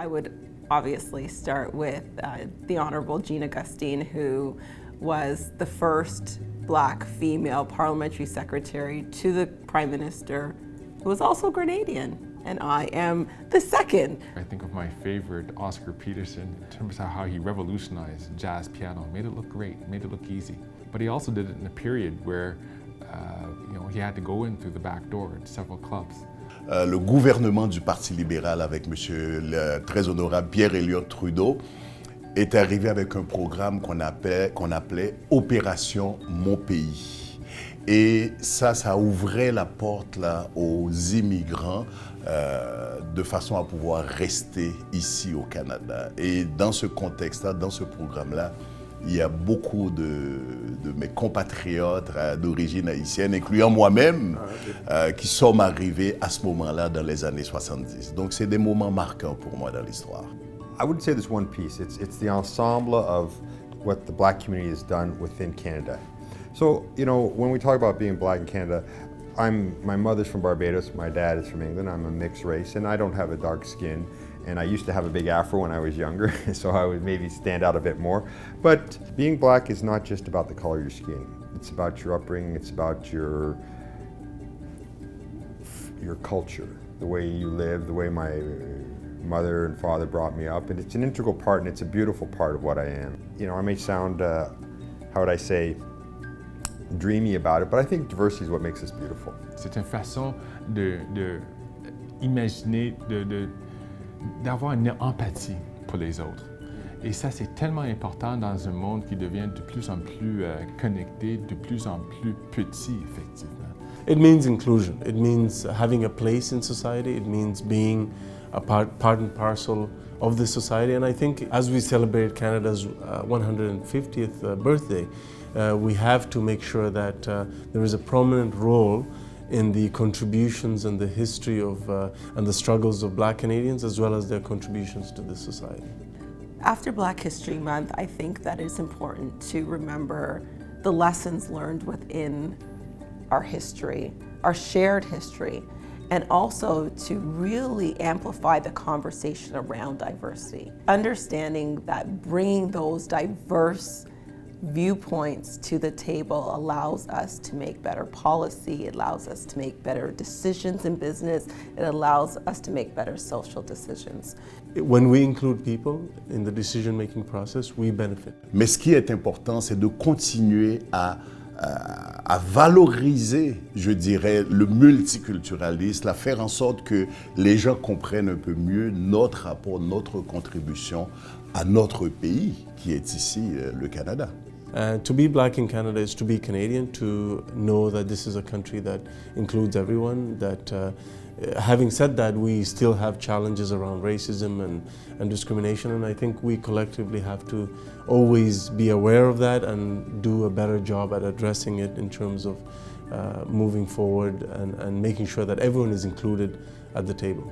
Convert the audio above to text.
I would obviously start with the Honorable Jean Augustine, who was the first Black female parliamentary secretary to the Prime Minister, who was also Grenadian, and I am the second. I think of my favorite, Oscar Peterson, in terms of how he revolutionized jazz piano, made it look great, made it look easy. But he also did it in a period where he had to go in through the back door at several clubs. Le gouvernement du Parti libéral avec monsieur le très honorable Pierre Elliott Trudeau est arrivé avec un programme qu'on appelait Opération Mon Pays. Et ça ouvrait la porte là, aux immigrants de façon à pouvoir rester ici au Canada. Et dans ce contexte-là, dans ce programme-là, il y a beaucoup de mes compatriotes d'origine haïtienne, incluant moi-même, qui sont arrivés à ce moment-là dans les années 70. Donc c'est des moments marquants pour moi dans l'histoire. I wouldn't say there's one piece. It's the ensemble of what the Black community has done within Canada. So, when we talk about being Black in Canada, my mother's from Barbados, my dad is from England, I'm a mixed race, and I don't have a dark skin. And I used to have a big afro when I was younger, so I would maybe stand out a bit more. But being Black is not just about the color of your skin. It's about your upbringing, it's about your culture, the way you live, the way my mother and father brought me up. And it's an integral part, and it's a beautiful part of what I am. I may sound, how would I say, dreamy about it, but I think diversity is what makes us beautiful. C'est une façon d'imaginer, d'avoir une empathie pour les autres. Et ça, c'est tellement important dans un monde qui devient de plus en plus connecté, de plus en plus petit, effectivement. It means inclusion. It means having a place in society. It means being a part and parcel of the society. And I think as we celebrate Canada's 150th birthday, we have to make sure that there is a prominent role in the contributions and the history of and the struggles of Black Canadians, as well as their contributions to this society. After Black History Month, I think that it's important to remember the lessons learned within our history, our shared history, and also to really amplify the conversation around diversity. Understanding that bringing those diverse viewpoints to the table allows us to make better policy, it allows us to make better decisions in business, it allows us to make better social decisions. When we include people in the decision-making process, we benefit. Mais ce qui est important, c'est de continuer à valoriser, je dirais, le multiculturalisme, à faire en sorte que les gens comprennent un peu mieux notre rapport, notre contribution à notre pays, qui est ici, le Canada. To be Black in Canada is to be Canadian, to know that this is a country that includes everyone, that having said that, we still have challenges around racism and discrimination, and I think we collectively have to always be aware of that and do a better job at addressing it in terms of moving forward and making sure that everyone is included at the table.